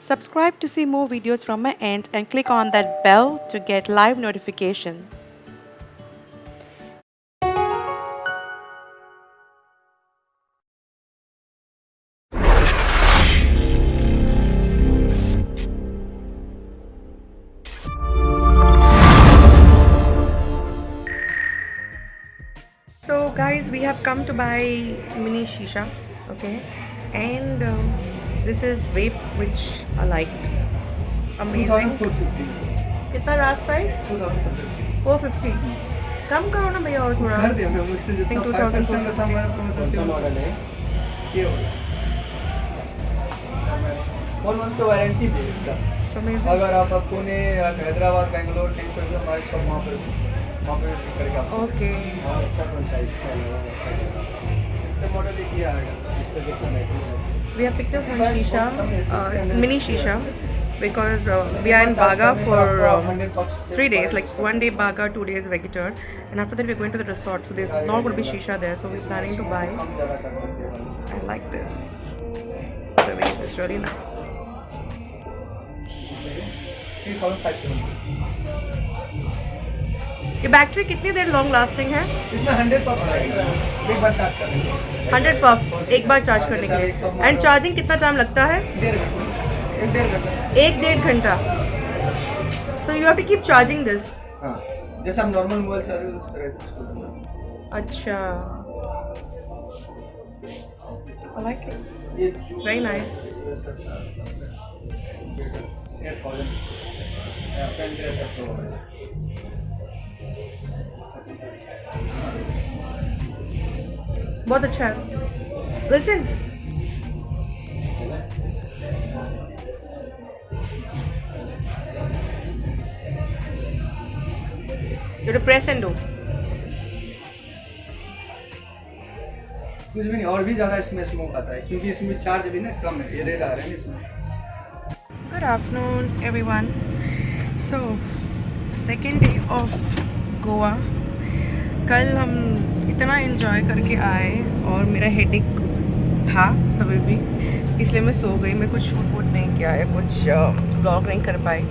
Subscribe to see more videos from my end and click on that bell to get live notification. So guys, we have come to buy mini shisha, okay, and this is vape which I liked. Amazing. 2450 कितना last price? 450. कम करो ना भैया और थोड़ा. कर दिया मैं मुझसे जितना 5% था मैं आपको सेम मॉडल है ये वाला 1 मंथ का वारंटी भी है इसका अगर आप पुणे या हैदराबाद बेंगलोर कहीं पर भी हमारे शॉप वहाँ पे ठीक करके आप ओके. अच्छा बनता है इससे मॉडल एक ही आएगा इसका देखो We have picked up one shisha, mini shisha, because we are in Baga for 3 days, like 1 day Baga, 2 days Vagator, and after that we're going to the resort, so there's not going to be shisha there, so we're planning to buy. I like this. The vape is really nice. 3570 ये battery कितनी देर long lasting है? इसमें 100 puffs आएगा एक बार charge करने के लिए 100 puffs एक बार चार्ज करने के लिए. एंड चार्जिंग कितना टाइम लगता है? 1-1.5 घंटा. So you have to keep charging this. हाँ जैसे हम नॉर्मल मोबाइल चार्ज उस तरह. अच्छा. I like it. It's very nice. बहुत अच्छा है. Listen. You have to press and do. कुछ भी नहीं और भी ज़्यादा इसमें स्मोक आता है क्योंकि इसमें चार्ज भी ना कम है ये रेड आ रहे हैं इसमें. Good afternoon, everyone. So, second day of Goa. कल हम इतना एंजॉय करके आए और मेरा हेडेक था तभी भी, इसलिए मैं सो गई. मैं कुछ शूट वूट नहीं किया है, कुछ व्लॉग नहीं कर पाई.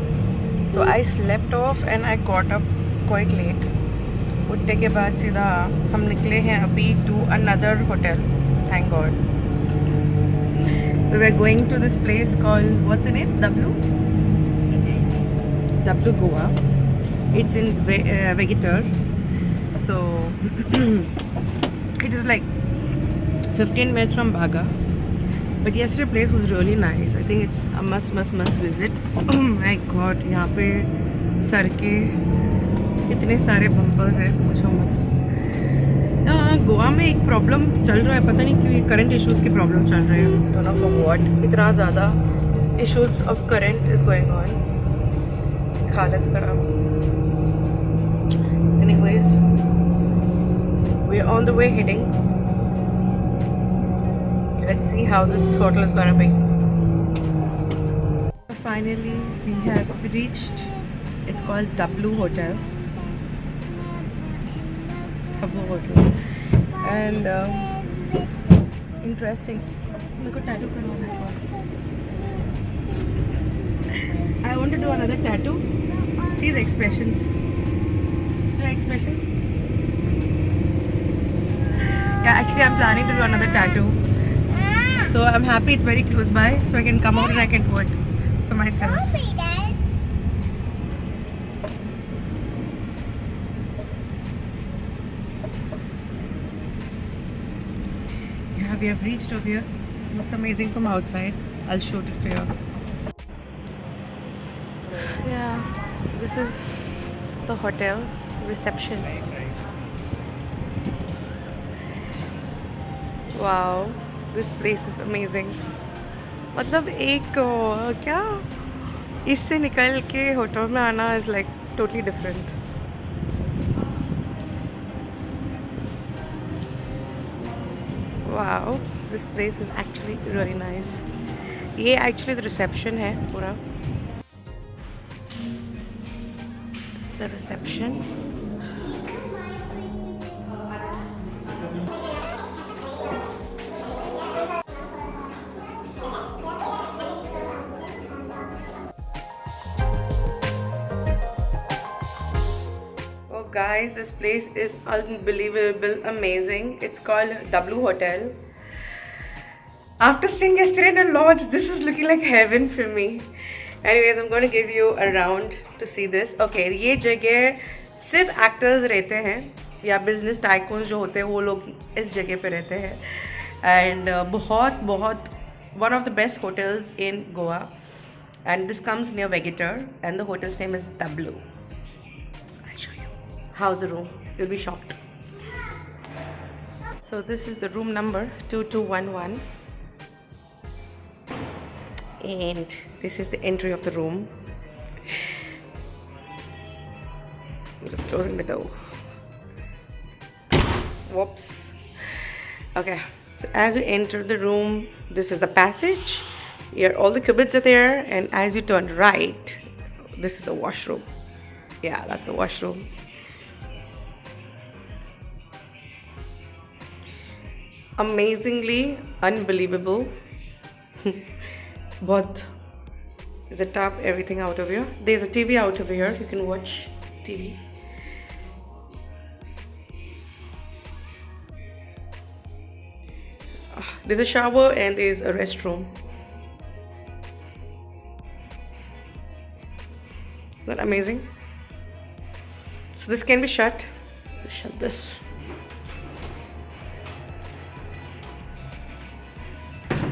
So I slept off and I got up quite late. उठने के बाद सीधा हम निकले हैं अभी to another hotel. Thank god. So we're going to this place called, what's the name? W Goa. It's in Vagator. So it is like 15 minutes from Baga. But yesterday place was really nice. I think it's a must visit. Oh my god, यहाँ पे सड़कें कितने सारे bumpers हैं, पूछो मत. गोवा में एक प्रॉब्लम चल रहा है, पता नहीं क्यों करंट इश्यूज़ की प्रॉब्लम चल रही है. Don't know for what. इतना ज़्यादा issues of current is going on. हालत खराब. Anyways we are on the way heading. Let's see how this hotel is gonna be. Finally we have reached. It's called W Hotel. Hotel. And interesting. मेरे को tattoo करवाना है. I want to do another tattoo. See the expressions. The expressions. Yeah, actually I'm planning to do another tattoo. So I'm happy it's very close by, so I can come out and I can do it for myself. We have reached over here. Looks amazing from outside. I'll shoot it for you. Yeah, this is the hotel reception. Wow, this place is amazing. मतलब एक क्या इससे निकल के hotel में आना is like totally different. Wow, this place is actually really nice. ये actually the reception है पूरा. The reception. guys, this place is unbelievable, amazing. It's called W Hotel. After staying yesterday in a lodge, this is looking like heaven for me. Anyways, I'm going to give you a round to see this. Okay, ये जगह सिर्फ actors रहते हैं या business tycoons जो होते हैं वो लोग इस जगह पे रहते हैं. एंड बहुत बहुत one of the best hotels in Goa, and this comes near Vagator, and the hotel's name is W. I'll show you. How's the room? You'll be shocked. So this is the room number 2211, and this is the entry of the room. I'm just closing the door. Whoops. Okay. So as you enter the room, this is the passage. Here all the cupboards are there, and as you turn right, this is a washroom. Yeah, that's a washroom. Amazingly unbelievable. But there's a tub, everything out of here. There's a TV out of here. You can watch TV. There's a shower and there's a restroom. Isn't that amazing? So this can be shut. Let's shut this.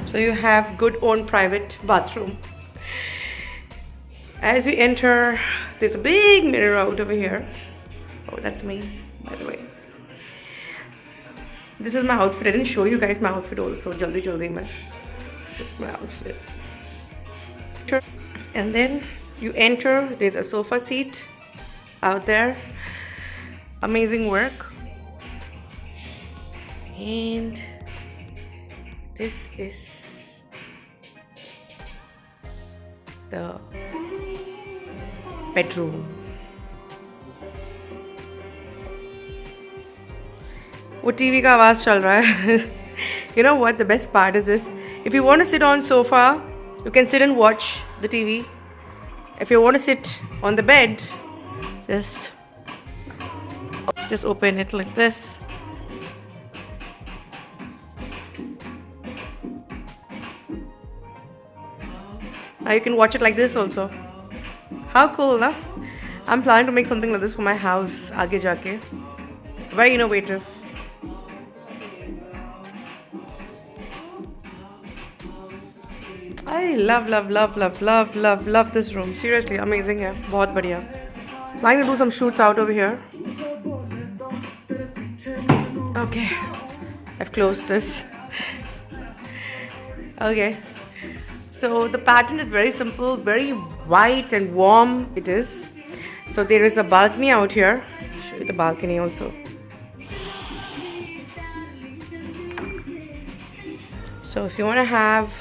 So you have good own private bathroom. As you enter, there's a big mirror out over here. Oh, that's me, by the way. This is my outfit. I didn't show you guys my outfit also. Jaldi mein. This is my outfit. And then you enter. There's a sofa seat out there. Amazing work. And this is the bedroom. वो TV का आवाज़ चल रहा है. You know what the best part is this? If you want to sit on sofa, you can sit and watch the TV. If you want to sit on the bed, just open it like this. Now you can watch it like this also. How cool, na? I'm planning to make something like this for my house आगे जाके. Very innovative. I love this room. Seriously, amazing है. बहुत बढ़िया. I'm going to do some shoots out over here. Okay. I've closed this. Okay. So the pattern is very simple, very white and warm it is. So there is a balcony out here. I'll show you the balcony also. So if you want to have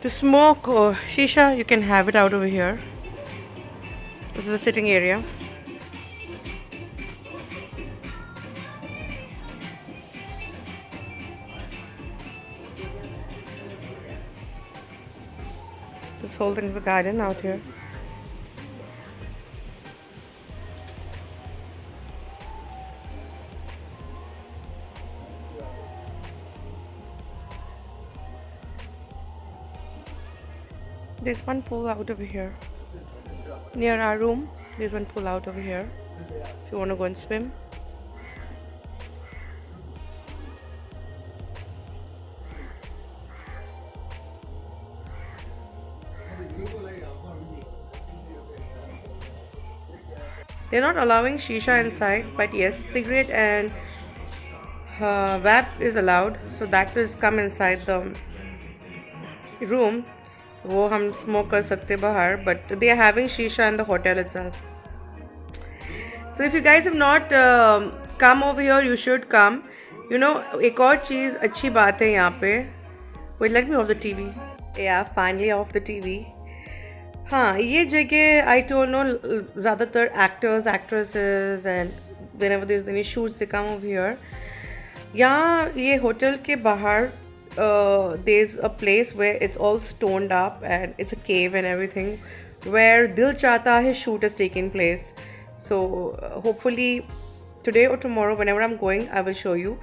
to smoke or shisha, you can have it out over here. This is a sitting area. This whole thing is a garden out here. There's one pool out over here. Near our room, there's one pool out over here. If you want to go and swim. They're not allowing shisha inside, but yes, cigarette and vape is allowed. So that will come inside the room. वो हम smoke कर सकते बाहर, but they are having shisha in the hotel itself. So if you guys have not come over here, you should come. You know, एक और चीज़ अच्छी बात है यहाँ पे. Wait, let me off the TV. Yeah, finally off the TV. हाँ, ये जगह I told no ज़्यादातर actors, actresses and whenever there's any shoots they come over here. यहाँ ये होटल के बाहर there's a place where it's all stoned up and it's a cave and everything where Dil Chahta Hai shoot has taken place. So hopefully today or tomorrow, whenever I'm going, I will show you.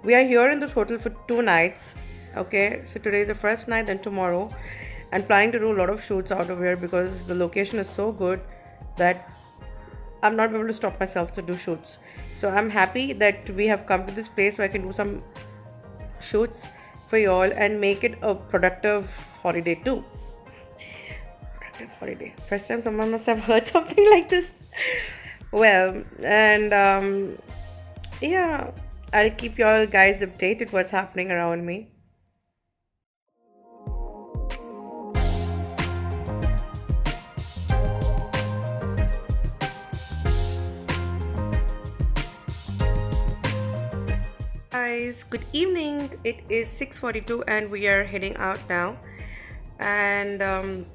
We are here in this hotel for 2 nights. Okay, so today is the first night, then tomorrow, and planning to do a lot of shoots out of here because the location is so good that I'm not able to stop myself to do shoots. So I'm happy that we have come to this place where I can do some shoots for you all and make it a productive holiday too. Productive holiday. First time someone must have heard something like this. Well, and yeah, I'll keep you all guys updated what's happening around me. Guys, good evening. It is 6:42 and we are heading out now. And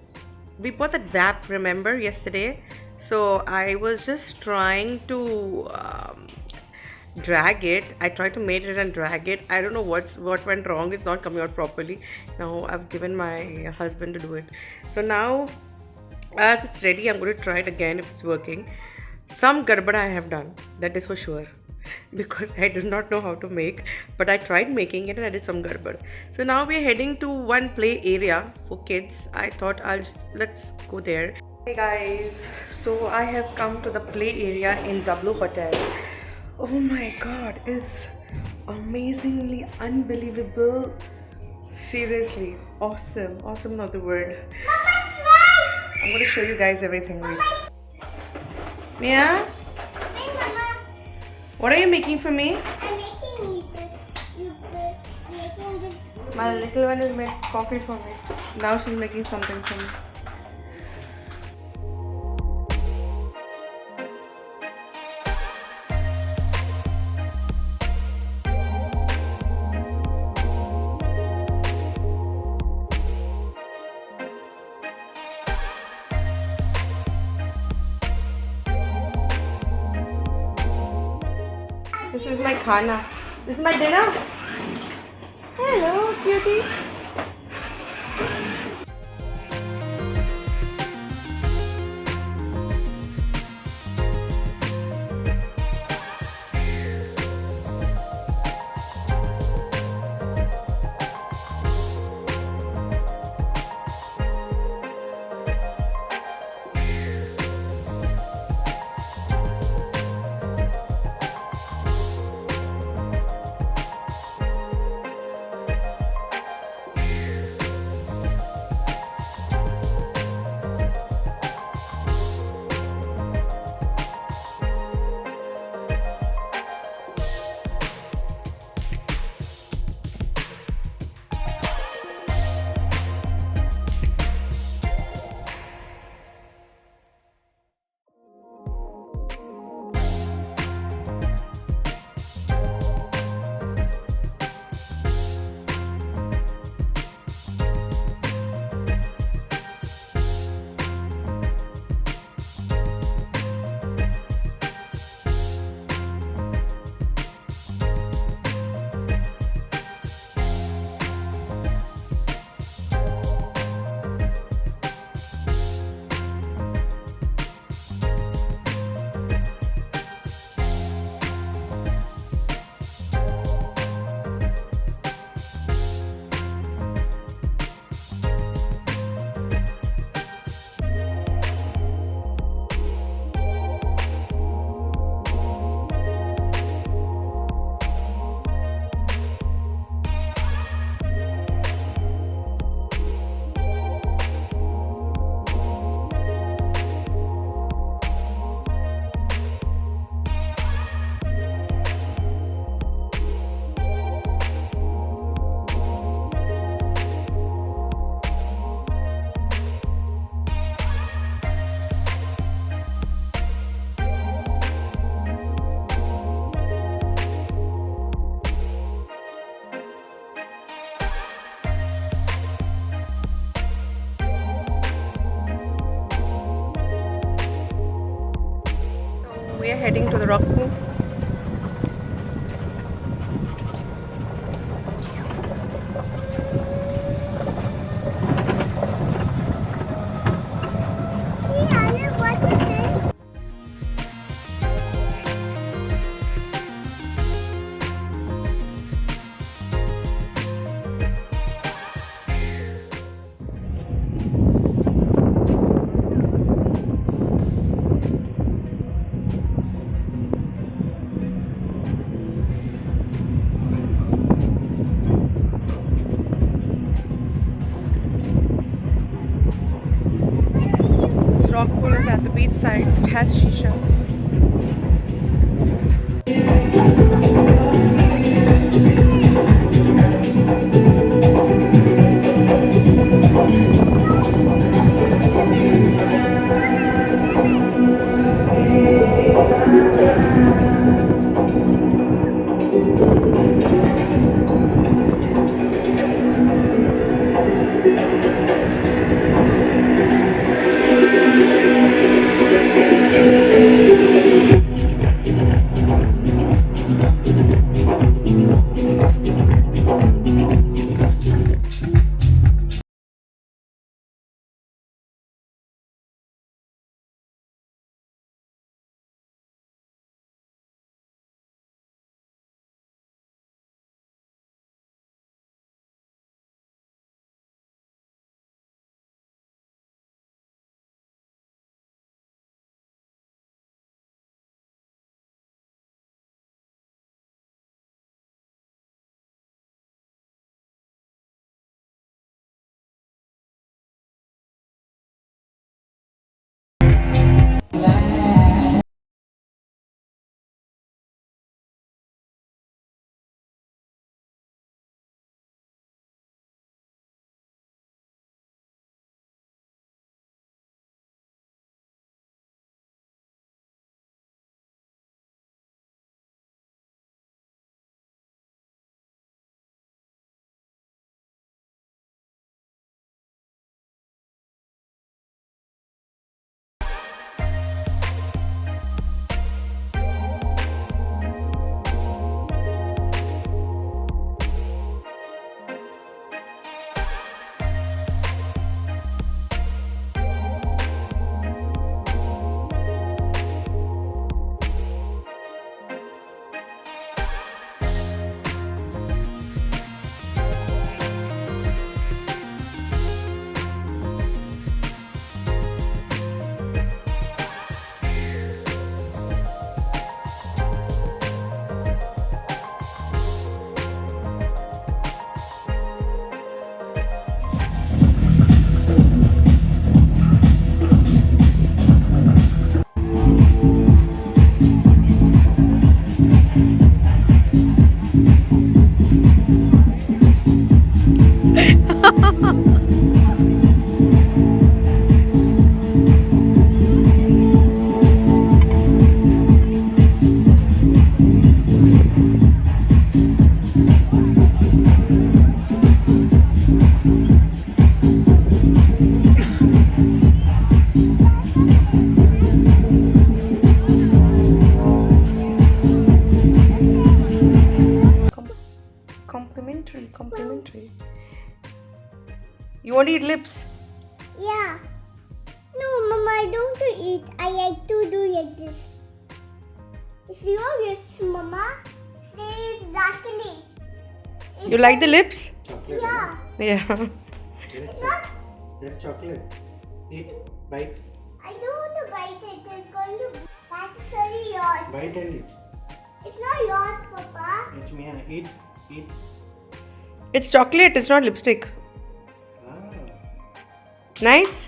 we bought that wrap, remember, yesterday. So I was just trying to drag it. I tried to make it and drag it. I don't know what went wrong. It's not coming out properly. Now I've given my husband to do it. So now as it's ready, I'm going to try it again if it's working. Some garbada I have done, that is for sure, because I do not know how to make, but I tried making it and I did some garbad. So now we're heading to one play area for kids. I thought let's go there. Hey guys, so I have come to the play area in W Hotel. Oh my god, it's amazingly unbelievable. Seriously, awesome. Awesome, not the word. I'm going to show you guys everything. Mia? What are you making for me? I'm making this. Making this. My little one is making coffee for me. Now she's making something for me. This is my khana. This is my dinner. Hello, cutie. We are heading to the rock pool. rock pool is at the beach side, which has shisha. Complimentary. You want to eat lips? Yeah. No, Mama, I don't want to eat. I like to do like this. It's your lips, Mama. They exactly. You like the lips? Chocolate. Yeah. Yeah. It's not. There's chocolate. Eat. Bite. I don't want to bite it. It's going to. That's really yours. Bite and eat. It's not yours, Papa. It's me. Eat. Eat. It's chocolate, it's not lipstick. Ah. Nice?